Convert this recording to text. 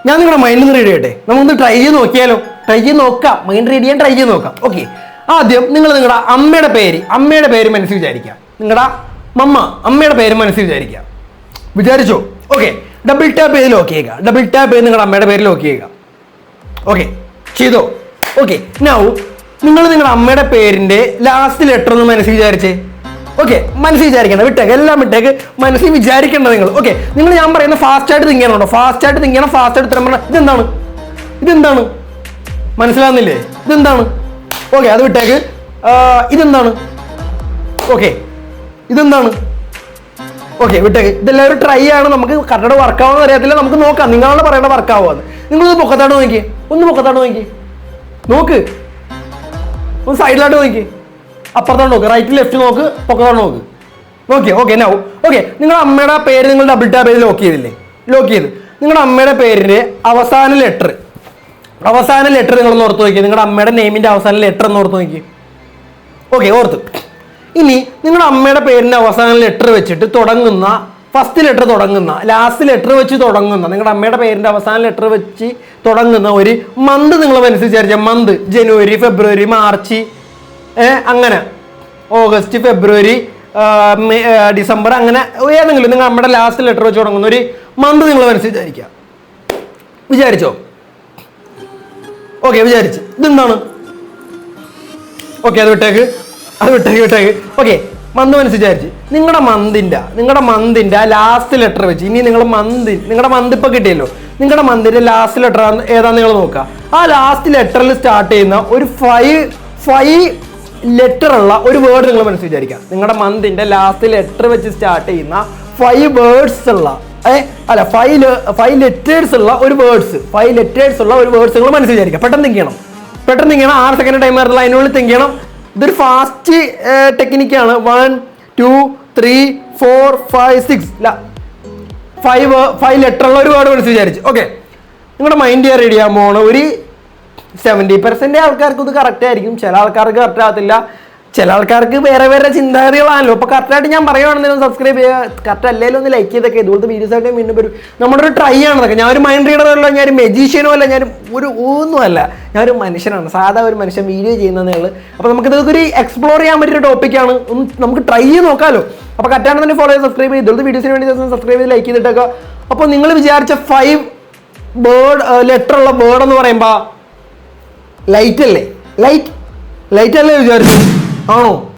ഞാൻ നിങ്ങളുടെ mind read ചെയ്യട്ടെ, നമുക്കൊന്ന് ട്രൈ ചെയ്ത് നോക്കിയാലോ? ട്രൈ ചെയ്ത് നോക്കാം, മൈൻഡ് റീഡ് ചെയ്യാൻ ട്രൈ ചെയ്ത് നോക്കാം. ഓക്കെ, ആദ്യം നിങ്ങൾ നിങ്ങളുടെ അമ്മയുടെ പേര് മനസ്സിൽ വിചാരിക്കാം. നിങ്ങളുടെ അമ്മയുടെ പേര് മനസ്സിൽ വിചാരിച്ചോ? ഓക്കെ, ഡബിൾ ടാപ്പ് ചെയ്ത് ലോക്ക് ചെയ്യുക. ഡബിൾ ടാപ്പ് ചെയ്ത് നിങ്ങളുടെ അമ്മയുടെ പേര് ലോക്ക് ചെയ്യുക. ഓക്കെ, ചെയ്തോ? ഓക്കെ, നൗ നിങ്ങൾ നിങ്ങളുടെ അമ്മയുടെ പേരിന്റെ ലാസ്റ്റ് ലെറ്റർ ഒന്ന് മനസ്സിൽ വിചാരിച്ചേ. ഓക്കെ, മനസ്സിൽ വിചാരിക്കണം, വിട്ടേക്ക്, എല്ലാം വിട്ടേക്ക്, മനസ്സിൽ വിചാരിക്കേണ്ട നിങ്ങൾ. ഓക്കെ, നിങ്ങൾ ഞാൻ പറയുന്ന ഫാസ്റ്റ് ആയിട്ട് തിങ്കണോ? ഫാസ്റ്റ് ആയിട്ട് തിങ്കണം, ഫാസ്റ്റ് ആയിട്ട് ഉത്തരം പറഞ്ഞാൽ ഇതെന്താണ് മനസ്സിലാവുന്നില്ലേ? ഇതെന്താണ്? ഓക്കെ, അത് വിട്ടേക്ക്. ഇതെന്താണ്? ഓക്കെ, ഇതെന്താണ്? ഓക്കെ, വിട്ടേക്ക്. ഇതെല്ലാം ഒരു ട്രൈ ആണ്, നമുക്ക് കറക്റ്റ് വർക്കാവുന്ന അറിയത്തില്ല, നമുക്ക് നോക്കാം. നിങ്ങളാണ് പറയേണ്ട വർക്കാവുമെന്ന്. നിങ്ങളൊന്ന് പൊക്കത്താട്ട് നോക്കി, നോക്ക്, ഒന്ന് സൈഡിലായിട്ട് നോക്കി, അപ്പുറത്തോട്ട് നോക്ക്, റൈറ്റ് ലെഫ്റ്റ് നോക്ക്, പൊക്കത്തോട്ട് നോക്ക്. ഓക്കെ, നൗ ഓക്കെ, നിങ്ങളുടെ അമ്മയുടെ പേര് നിങ്ങൾ ഡബിൾ ടാപ്പ് ചെയ്ത് ലോക്ക് ചെയ്തില്ലേ? ലോക്ക് ചെയ്ത് നിങ്ങളുടെ അമ്മയുടെ പേരിന്റെ അവസാന ലെറ്റർ നിങ്ങൾ ഓർത്ത് നോക്കി. നിങ്ങളുടെ അമ്മയുടെ നെയിമിന്റെ അവസാന ലെറ്റർ എന്ന് ഓർത്ത് നോക്കി. ഓക്കെ, ഓർത്ത്. ഇനി നിങ്ങളുടെ അമ്മയുടെ പേരിന്റെ അവസാന ലെറ്റർ വെച്ചിട്ട് തുടങ്ങുന്ന, ഫസ്റ്റ് ലെറ്റർ തുടങ്ങുന്ന, ലാസ്റ്റ് ലെറ്റർ വെച്ച് തുടങ്ങുന്ന, നിങ്ങളുടെ അമ്മയുടെ പേരിന്റെ അവസാന ലെറ്റർ വെച്ച് തുടങ്ങുന്ന ഒരു മന്ത് നിങ്ങൾ മനസ്സിൽ വിചാരിച്ച മന്ത്. ജനുവരി, ഫെബ്രുവരി, മാർച്ച്, അങ്ങനെ ഓഗസ്റ്റ്, ഫെബ്രുവരി, ഡിസംബർ, അങ്ങനെ ഏതെങ്കിലും നിങ്ങൾ നമ്മുടെ ലാസ്റ്റ് ലെറ്റർ വെച്ച് തുടങ്ങുന്ന ഒരു മന്ത് നിങ്ങൾ മനസ്സിൽ വിചാരിച്ചോ? ഓക്കെ, വിചാരിച്ച്. ഇതെന്താണ്? ഓക്കെ, അത് വിട്ടേക്ക്. ഓക്കെ, മന്ത് മനസ്സിൽ വിചാരിച്ച്. നിങ്ങളുടെ മന്തിന്റെ ലാസ്റ്റ് ലെറ്റർ വെച്ച് ഇനി നിങ്ങളുടെ മന്ത് ഇപ്പൊ കിട്ടിയല്ലോ, നിങ്ങളുടെ മന്തിന്റെ ലാസ്റ്റ് ലെറ്റർ ഏതാന്ന് നിങ്ങൾ നോക്കുക. ആ ലാസ്റ്റ് ലെറ്ററിൽ സ്റ്റാർട്ട് ചെയ്യുന്ന ഒരു ഫൈവ് ലെറ്റർ ഉള്ള ഒരു വേർഡ് നിങ്ങൾ മനസ്സിൽ വിചാരിക്കാം. നിങ്ങളുടെ മന്തിന്റെ ലാസ്റ്റ് ലെറ്റർ വെച്ച് സ്റ്റാർട്ട് ചെയ്യുന്ന 5 വേർഡ്സ് ഉള്ള 5 ലെറ്റേഴ്സ് ഉള്ള ഒരു വേർഡ്സ് നിങ്ങൾ മനസ്സിൽ വിചാരിക്കാം. പെട്ടെന്ന് തിങ്ക് ചെയ്യണം. 6 സെക്കൻഡ് ടൈം ആയിരുന്നില്ല, അതിനുള്ളിൽ തിങ്ക് ചെയ്യണം. ഇതൊരു ഫാസ്റ്റ് ടെക്നിക്കാണ്. 1 2 3 4 5 6 5 ലെറ്റർ ഉള്ള ഒരു വേർഡ് മനസ്സിൽ വിചാരിച്ചു. ഓക്കെ, നിങ്ങളുടെ മൈൻഡ് റെഡി ചെയ്യാൻ പോകണം. ഒരു 70% ആൾക്കാർക്ക് ഇത് കറക്റ്റ് ആയിരിക്കും, ചില ആൾക്കാർക്ക് കറക്റ്റ് ആകത്തില്ല, ചില ആൾക്കാർക്ക് വേറെ ചിന്താഗതികളാണല്ലോ. അപ്പോൾ കറക്റ്റായിട്ട് ഞാൻ പറയുവാണെങ്കിലും സബ്സ്ക്രൈബ് ചെയ്യുക, കറക്റ്റ് അല്ലെങ്കിലും ഒന്ന് ലൈക്ക് ചെയ്തൊക്കെ. ഇതുപോലത്തെ വീഡിയോസ് ആയിട്ട് വീണ്ടും വരും. നമ്മുടെ ഒരു ട്രൈ ആണതൊക്കെ. ഞാനൊരു മൈൻഡ് റീഡറും അല്ല, ഞാനൊരു മെജീഷ്യനും അല്ല, ഒന്നുമല്ല, ഞാനൊരു മനുഷ്യനാണ്, സാധാ ഒരു മനുഷ്യൻ വീഡിയോ ചെയ്യുന്നതേ ഉള്ളൂ. അപ്പോൾ നമുക്കിതൊക്കെ ഒരു എക്സ്പ്ലോർ ചെയ്യാൻ പറ്റിയൊരു ടോപ്പിക്കാണ്, നമുക്ക് ട്രൈ ചെയ്ത് നോക്കാമല്ലോ. അപ്പോൾ കറക്റ്റാണെന്ന് തന്നെ ഫോളോ ചെയ്ത് സബ്സ്ക്രൈബ് ചെയ്ത് ഇതുപോലത്തെ വീഡിയോസിന് വേണ്ടി സബ്സ്ക്രൈബ് ചെയ്ത് ലൈക്ക് ചെയ്തിട്ടൊക്കെ. അപ്പോൾ നിങ്ങൾ വിചാരിച്ച 5 ലെറ്റർ ഉള്ള വേർഡ് എന്ന് പറയുമ്പോൾ ലൈറ്റ് അല്ലേ വിചാരിച്ചു? ആണോ?